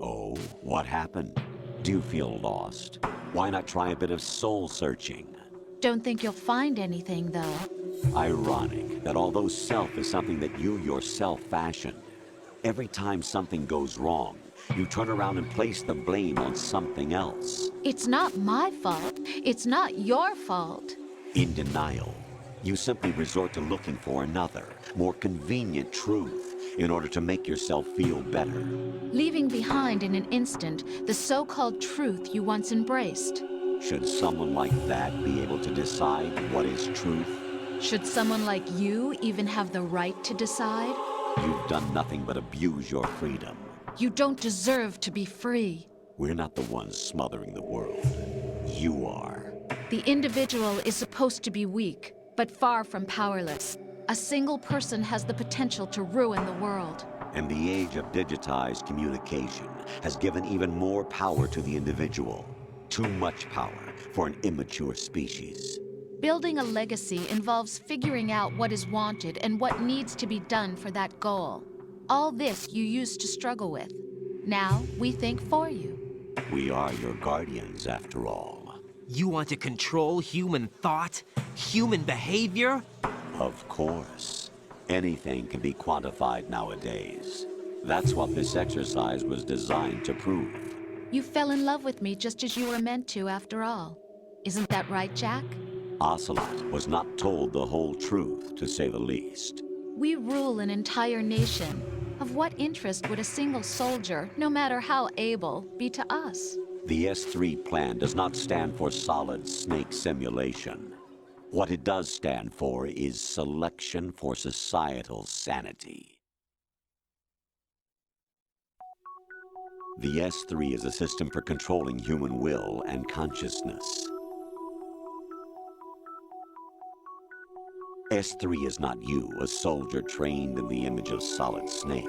Oh, what happened? Do you feel lost? Why not try a bit of soul searching? Don't think you'll find anything, though. Ironic that although self is something that you yourself fashioned, every time something goes wrong, you turn around and place the blame on something else. It's not my fault. It's not your fault. In denial, you simply resort to looking for another, more convenient truth in order to make yourself feel better. Leaving behind in an instant the so-called truth you once embraced. Should someone like that be able to decide what is truth? Should someone like you even have the right to decide? You've done nothing but abuse your freedom. You don't deserve to be free. We're not the ones smothering the world. You are. The individual is supposed to be weak, but far from powerless. A single person has the potential to ruin the world. And the age of digitized communication has given even more power to the individual. Too much power for an immature species. Building a legacy involves figuring out what is wanted and what needs to be done for that goal. All this you used to struggle with. Now we think for you. We are your guardians, after all. You want to control human thought? Human behavior? Of course. Anything can be quantified nowadays. That's what this exercise was designed to prove. You fell in love with me just as you were meant to, after all. Isn't that right, Jack? Ocelot was not told the whole truth, to say the least. We rule an entire nation. Of what interest would a single soldier, no matter how able, be to us? The S3 plan does not stand for solid snake simulation. What it does stand for is selection for societal sanity. The S3 is a system for controlling human will and consciousness. S3 is not you, a soldier trained in the image of Solid Snake.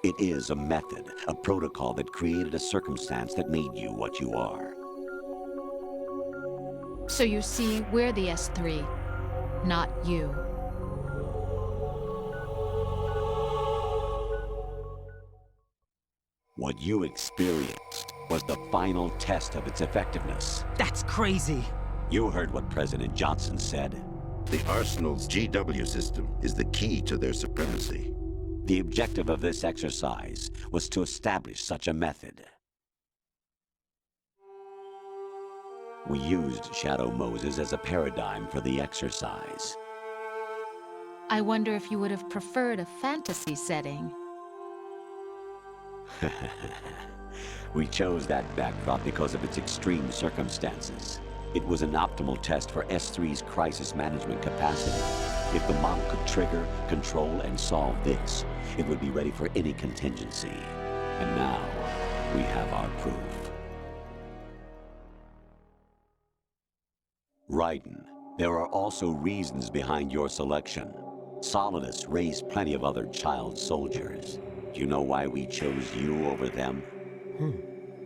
It is a method, a protocol that created a circumstance that made you what you are. So you see, we're the S3, not you. What you experienced was the final test of its effectiveness. That's crazy. You heard what President Johnson said. The Arsenal's GW system is the key to their supremacy. The objective of this exercise was to establish such a method. We used Shadow Moses as a paradigm for the exercise. I wonder if you would have preferred a fantasy setting. We chose that backdrop because of its extreme circumstances. It was an optimal test for S3's crisis management capacity. If the model could trigger, control, and solve this, it would be ready for any contingency. And now, we have our proof. Raiden, there are also reasons behind your selection. Solidus raised plenty of other child soldiers. Do you know why we chose you over them?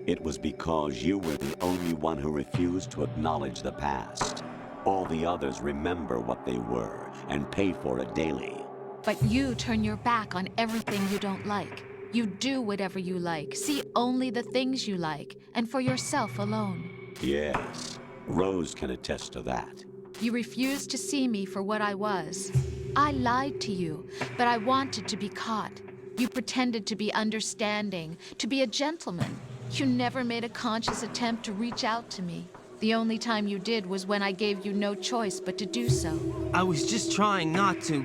It was because you were the only one who refused to acknowledge the past. All the others remember what they were and pay for it daily. But you turn your back on everything you don't like. You do whatever you like, see only the things you like, and for yourself alone. Yes, Rose can attest to that. You refused to see me for what I was. I lied to you, but I wanted to be caught. You pretended to be understanding, to be a gentleman. You never made a conscious attempt to reach out to me. The only time you did was when I gave you no choice but to do so. I was just trying not to.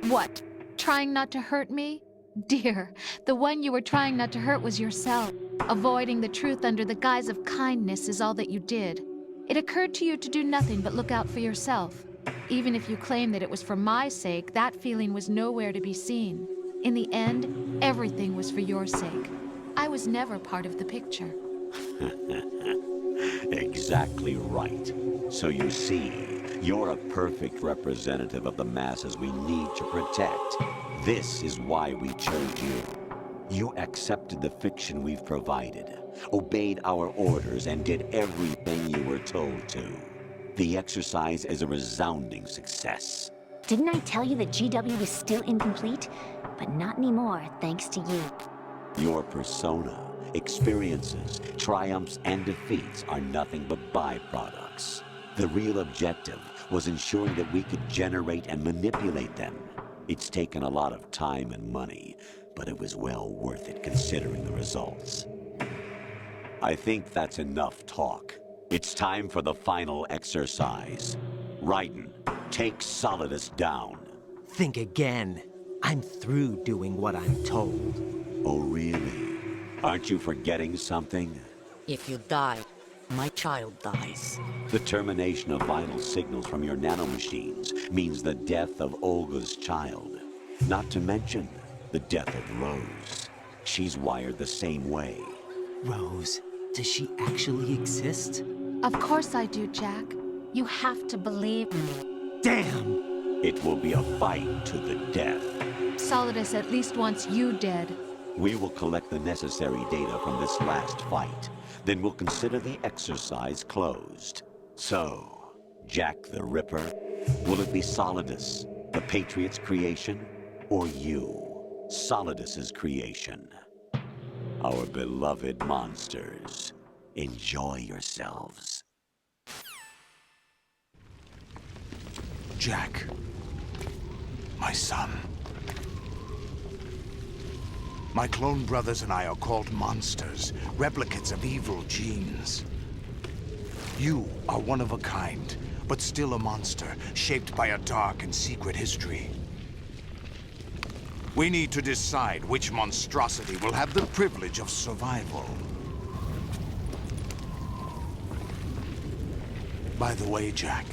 What? Trying not to hurt me? Dear, the one you were trying not to hurt was yourself. Avoiding the truth under the guise of kindness is all that you did. It occurred to you to do nothing but look out for yourself. Even if you claim that it was for my sake, that feeling was nowhere to be seen. In the end, everything was for your sake. I was never part of the picture. Exactly right. So you see, you're a perfect representative of the masses we need to protect. This is why we chose you. You accepted the fiction we've provided, obeyed our orders, and did everything you were told to. The exercise is a resounding success. Didn't I tell you that GW was still incomplete? but not anymore, thanks to you. Your persona, experiences, triumphs, and defeats are nothing but byproducts. The real objective was ensuring that we could generate and manipulate them. It's taken a lot of time and money, but it was well worth it considering the results. I think that's enough talk. It's time for the final exercise. Raiden, take Solidus down. Think again. I'm through doing what I'm told. Oh, really? Aren't you forgetting something? If you die, my child dies. The termination of vital signals from your nanomachines means the death of Olga's child. Not to mention the death of Rose. She's wired the same way. Rose, does she actually exist? Of course I do, Jack. You have to believe me. Damn! It will be a fight to the death. Solidus at least wants you dead. We will collect the necessary data from this last fight. Then we'll consider the exercise closed. So, Jack the Ripper, will it be Solidus, the Patriot's creation, or you, Solidus's creation? Our beloved monsters, enjoy yourselves. Jack, my son. My clone brothers and I are called monsters, replicates of evil genes. You are one of a kind, but still a monster, shaped by a dark and secret history. We need to decide which monstrosity will have the privilege of survival. By the way, Jack,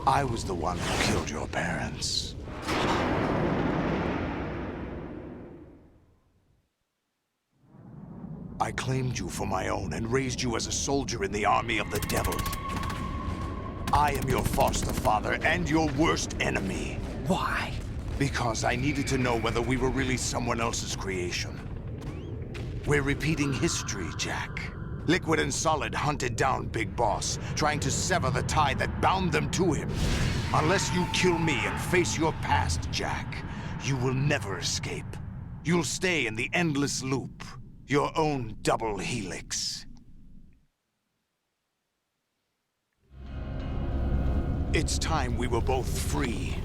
I was the one who killed your parents. I claimed you for my own and raised you as a soldier in the army of the devil. I am your foster father and your worst enemy. Why? Because I needed to know whether we were really someone else's creation. We're repeating history, Jack. Liquid and Solid hunted down Big Boss, trying to sever the tie that bound them to him. Unless you kill me and face your past, Jack, you will never escape. You'll stay in the endless loop, your own double helix. It's time we were both free.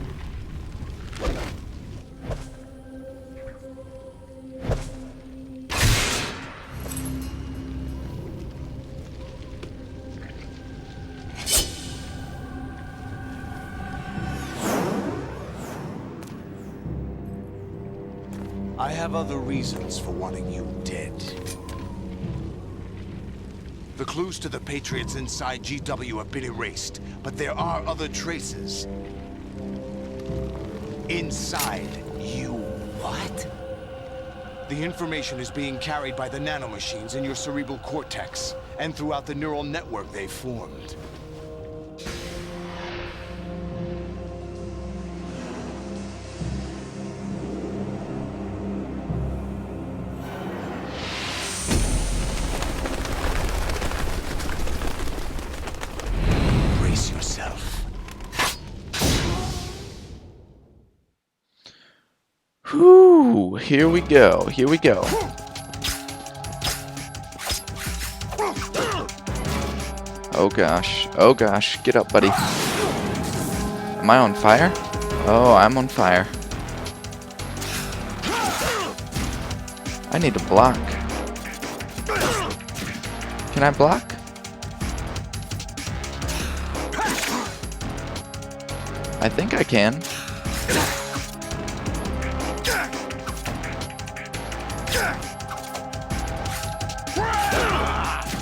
I have other reasons for wanting you dead. The clues to the Patriots inside GW have been erased, but there are other traces. Inside you. What? The information is being carried by the nanomachines in your cerebral cortex, and throughout the neural network they've formed. Brace yourself. Whew, here we go, here we go. Oh gosh, get up, buddy. Am I on fire? Oh, I'm on fire. I need to block. Can I block? I think I can.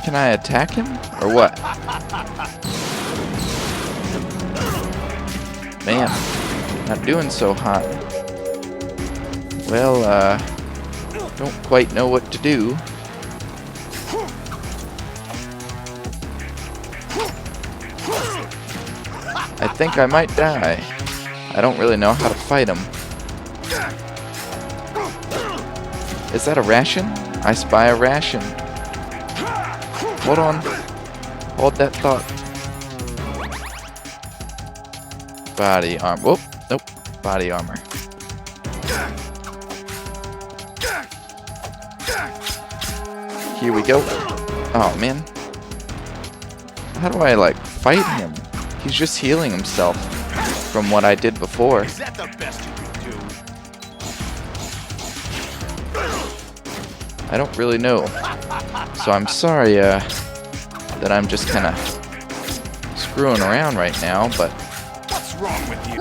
Can I attack him? Or what? Man, not doing so hot. Well, don't quite know what to do. I think I might die. I don't really know how to fight him. Is that a ration? I spy a ration. Hold on. Hold that thought. Body armor. Whoop. Nope. Body armor. Here we go. Oh, man. How do I, like, fight him? He's just healing himself from what I did before. Is that the best you can do? I don't really know. So I'm sorry that I'm just kind of screwing around right now, but What's wrong with you?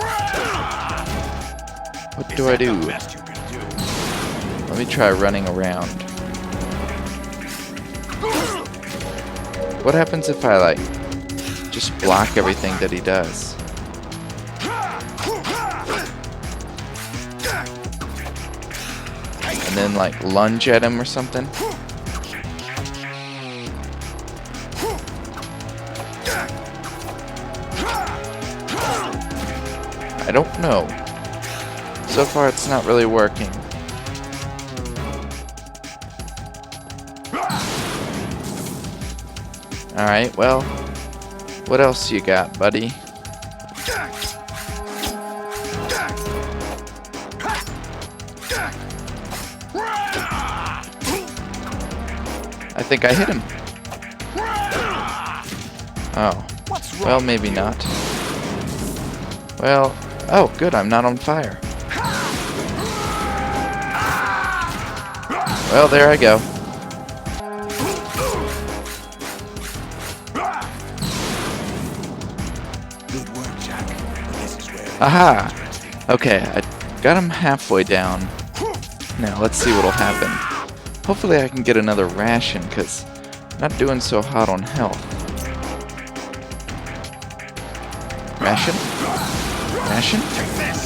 what do I do? The best you can do? Let me try running around. What happens if I, like, just block everything that he does? And then, like, lunge at him or something? I don't know. So far, it's not really working. Alright, well, what else you got, buddy? I think I hit him. Oh. Well, maybe not. Well, oh, good, I'm not on fire. Well, there I go. Good work, Jack. This is where Aha! Okay, I got him halfway down. Now, let's see what'll happen. Hopefully I can get another ration, because I'm not doing so hot on health. Ration? Ration?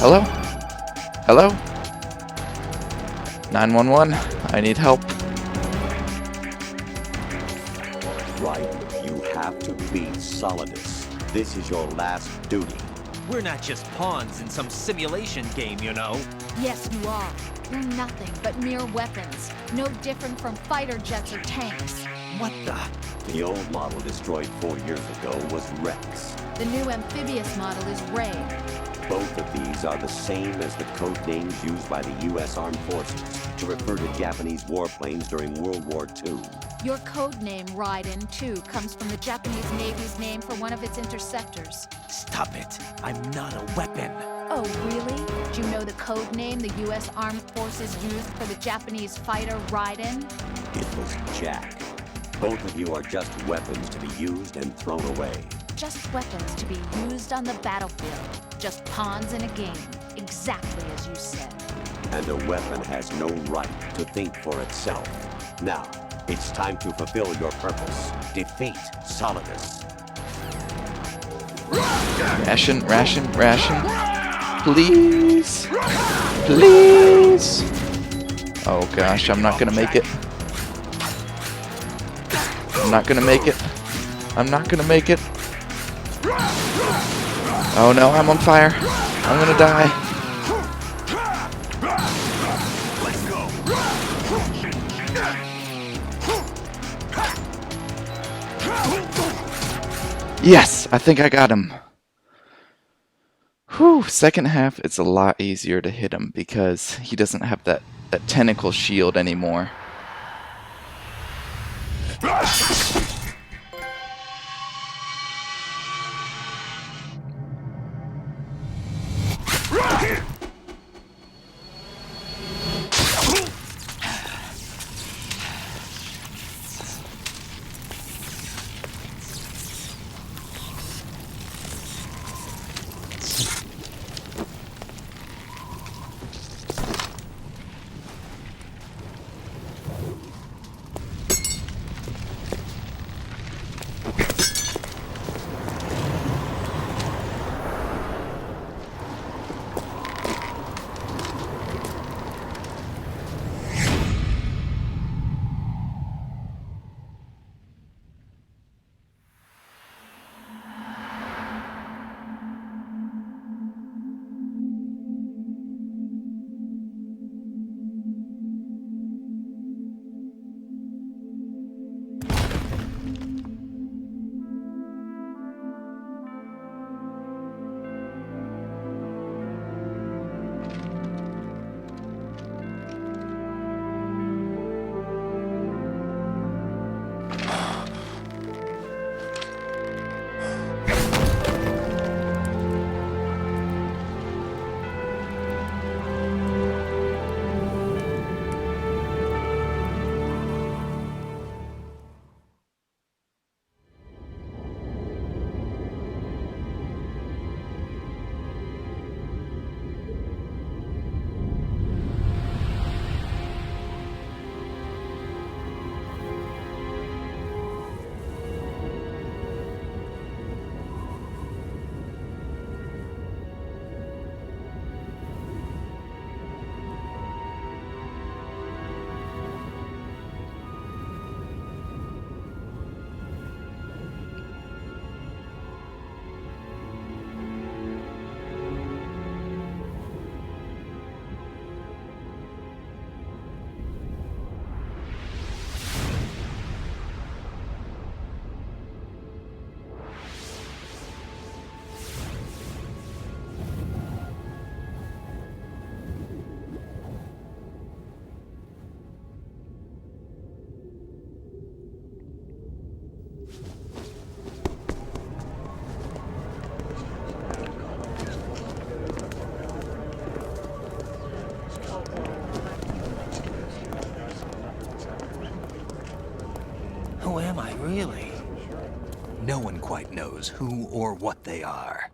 Hello? Hello? 911, I need help. Right, you have to beat Solidus. This is your last duty. We're not just pawns in some simulation game, you know. Yes, you are. You're nothing but mere weapons. No different from fighter jets or tanks. What the? The old model destroyed 4 years ago was Rex. The new amphibious model is Ray. Both of these are the same as the code names used by the U.S. Armed Forces to refer to Japanese warplanes during World War II. Your code name, Raiden, too, comes from the Japanese Navy's name for one of its interceptors. Stop it. I'm not a weapon. Oh, really? Do you know the code name the U.S. Armed Forces used for the Japanese fighter Raiden? It was Jack. Both of you are just weapons to be used and thrown away. Just weapons to be used on the battlefield. Just pawns in a game. Exactly as you said. And a weapon has no right to think for itself. Now, it's time to fulfill your purpose. Defeat Solidus. Ration, ration, ration. Please. Please. Oh gosh, I'm not gonna make it. I'm not gonna make it. I'm not gonna make it. Oh no, I'm on fire. I'm gonna die. Let's go. Yes, I think I got him. Whew, second half, it's a lot easier to hit him because he doesn't have that tentacle shield anymore. Really? No one quite knows who or what they are.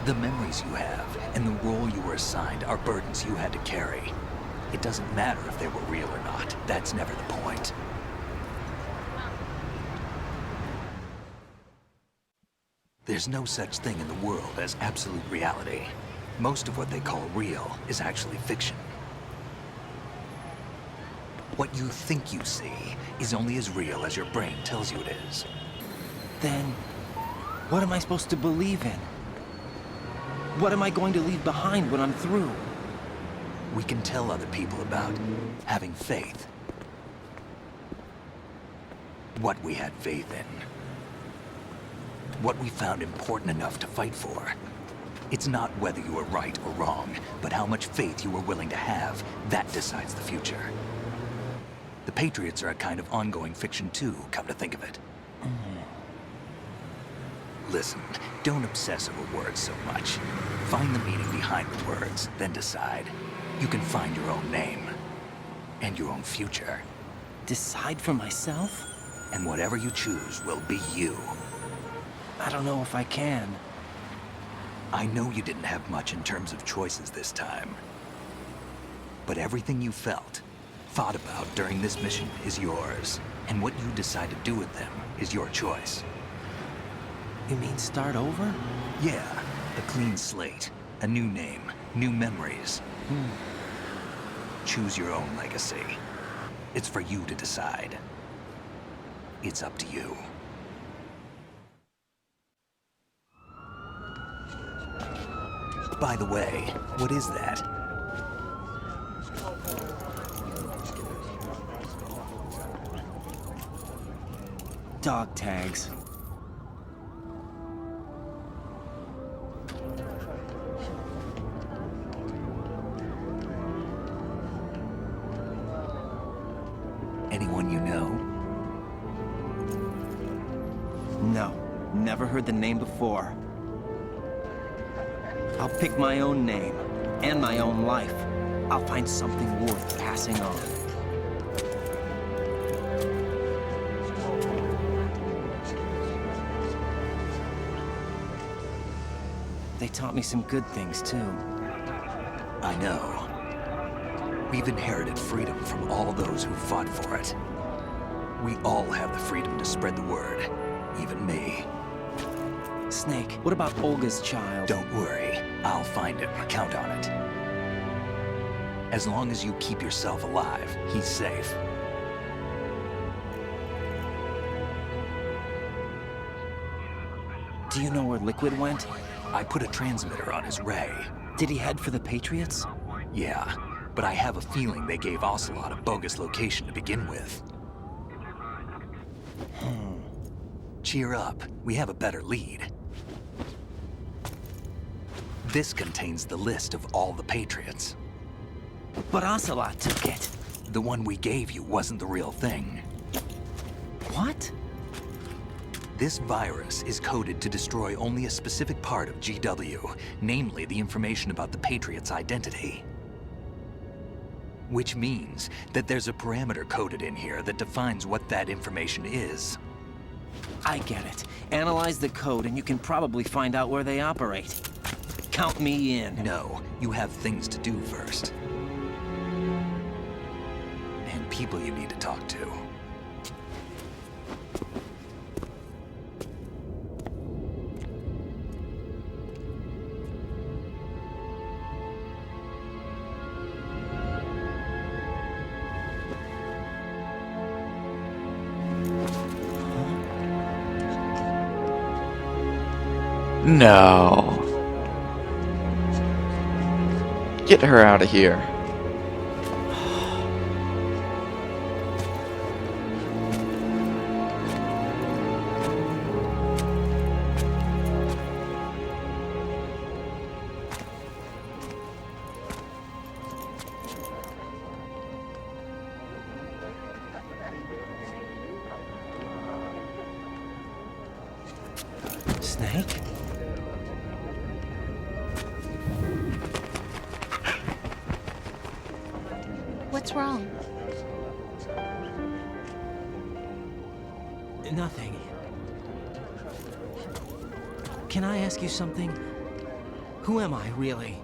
The memories you have and the role you were assigned are burdens you had to carry. It doesn't matter if they were real or not. That's never the point. There's no such thing in the world as absolute reality. Most of what they call real is actually fiction. What you think you see is only as real as your brain tells you it is. Then, what am I supposed to believe in? What am I going to leave behind when I'm through? We can tell other people about having faith. What we had faith in. What we found important enough to fight for. It's not whether you were right or wrong, but how much faith you were willing to have. That decides the future. The Patriots are a kind of ongoing fiction too, come to think of it. Listen, don't obsess over words so much. Find the meaning behind the words, then decide. You can find your own name. And your own future. Decide for myself? And whatever you choose will be you. I don't know if I can. I know you didn't have much in terms of choices this time. But everything you felt, thought about during this mission is yours. And what you decide to do with them is your choice. You mean start over? Yeah, a clean slate, a new name, new memories. Choose your own legacy. It's for you to decide. It's up to you. By the way, what is that? Dog tags. Anyone you know? No, never heard the name before. I'll pick my own name, and my own life. I'll find something worth passing on. They taught me some good things, too. I know. We've inherited freedom from all those who fought for it. We all have the freedom to spread the word, even me. Snake, what about Olga's child? Don't worry, I'll find him, count on it. As long as you keep yourself alive, he's safe. Do you know where Liquid went? I put a transmitter on his ray. Did he head for the Patriots? Yeah, but I have a feeling they gave Ocelot a bogus location to begin with. Cheer up, we have a better lead. This contains the list of all the Patriots. But Ocelot took it. The one we gave you wasn't the real thing. What? This virus is coded to destroy only a specific part of GW, namely the information about the Patriots' identity. Which means that there's a parameter coded in here that defines what that information is. I get it. Analyze the code and you can probably find out where they operate. Count me in. No, you have things to do first. And people you need to talk to. No. Get her out of here. Snake? What's wrong? nothing. Can I ask you something? Who am I, really?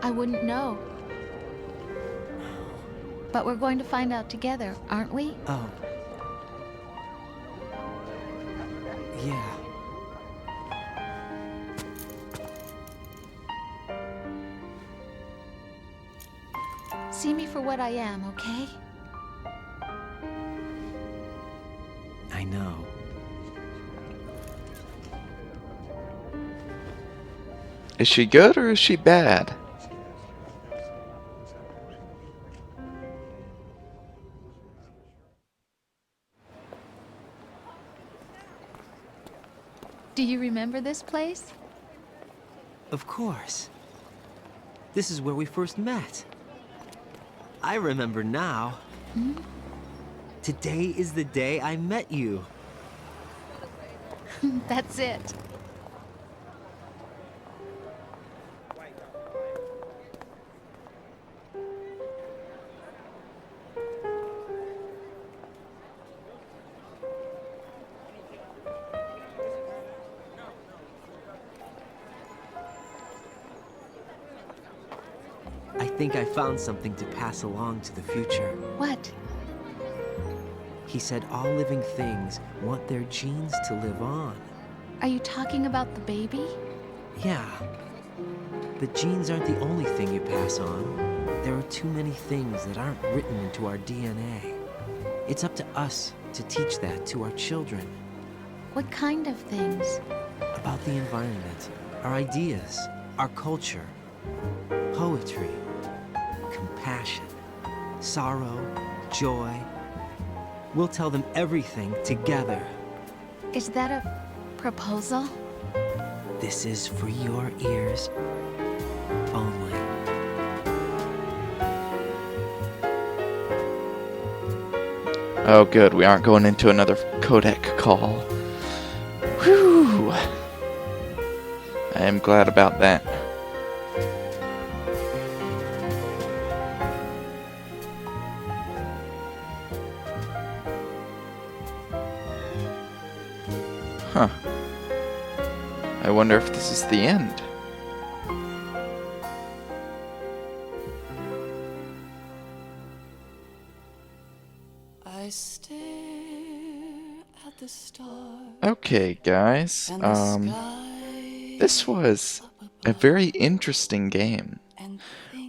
I wouldn't know. But we're going to find out together, aren't we? Oh. Yeah. See me for what I am, okay? I know. Is she good or is she bad? Do you remember this place? Of course. This is where we first met. I remember now. Today is the day I met you. That's it. I think I found something to pass along to the future. What? He said all living things want their genes to live on. Are you talking about the baby? Yeah. The genes aren't the only thing you pass on. There are too many things that aren't written into our DNA. It's up to us to teach that to our children. What kind of things? About the environment, our ideas, our culture, poetry, compassion, sorrow, joy. We'll tell them everything together. Is that a proposal? This is for your ears only. Oh good, we aren't going into another codec call. Whew! I am glad about that. Huh. I wonder if this is the end. I stare at the stars. Okay, guys. This was a very interesting game.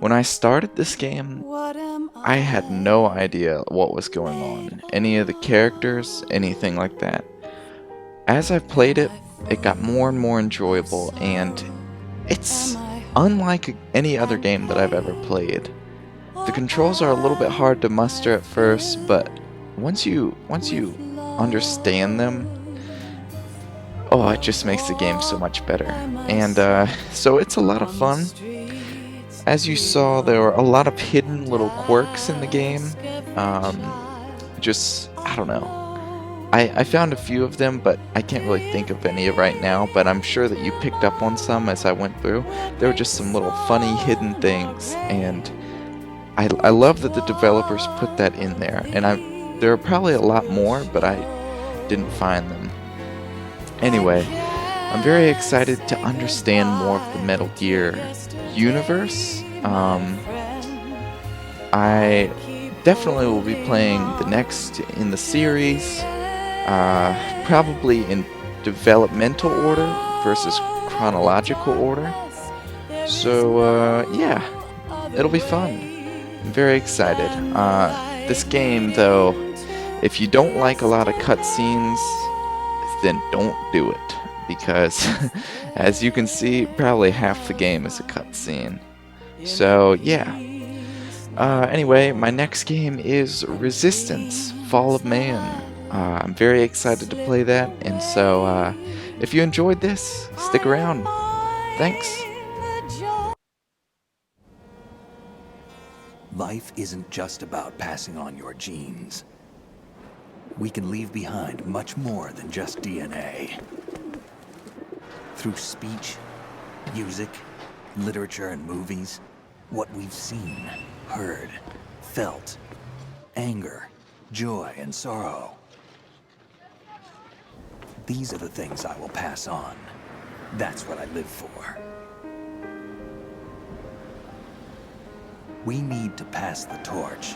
When I started this game, I had no idea what was going on. Any of the characters, anything like that. As I played it, it got more and more enjoyable, and it's unlike any other game that I've ever played. The controls are a little bit hard to muster at first, but once you understand them, oh, it just makes the game so much better. And so it's a lot of fun. As you saw, there were a lot of hidden little quirks in the game. I don't know. I found a few of them, but I can't really think of any right now, but I'm sure that you picked up on some as I went through. There were just some little funny hidden things, and I love that the developers put that in there. And there are probably a lot more, but I didn't find them. Anyway, I'm very excited to understand more of the Metal Gear universe. I definitely will be playing the next in the series, probably in developmental order versus chronological order. So yeah, it'll be fun. I'm very excited. This game, though, if you don't like a lot of cutscenes, then don't do it, because as you can see, probably half the game is a cutscene. So yeah. Anyway, my next game is Resistance: Fall of Man. I'm very excited to play that, and so if you enjoyed this, stick around. Thanks. Life isn't just about passing on your genes. We can leave behind much more than just DNA. Through speech, music, literature, and movies, what we've seen, heard, felt, anger, joy, and sorrow. These are the things I will pass on. That's what I live for. We need to pass the torch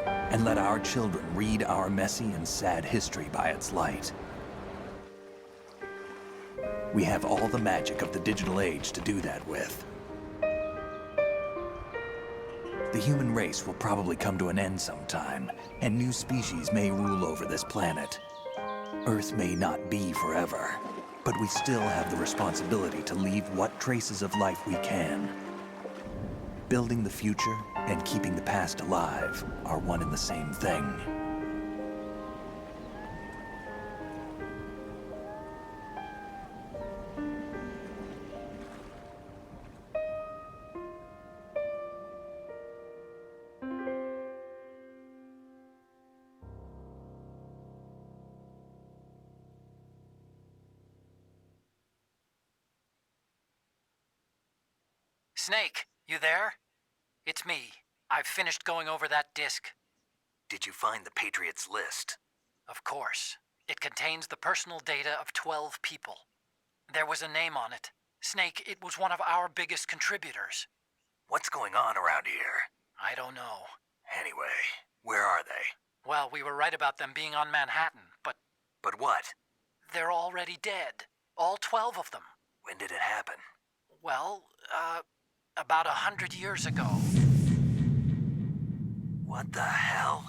and let our children read our messy and sad history by its light. We have all the magic of the digital age to do that with. The human race will probably come to an end sometime, and new species may rule over this planet. Earth may not be forever, but we still have the responsibility to leave what traces of life we can. Building the future and keeping the past alive are one and the same thing. Snake, you there? It's me. I've finished going over that disc. Did you find the Patriots list? Of course. It contains the personal data of 12 people. There was a name on it. Snake, it was one of our biggest contributors. What's going on around here? I don't know. Anyway, where are they? Well, we were right about them being on Manhattan, but But what? they're already dead. All 12 of them. When did it happen? Well, about 100 years ago. What the hell?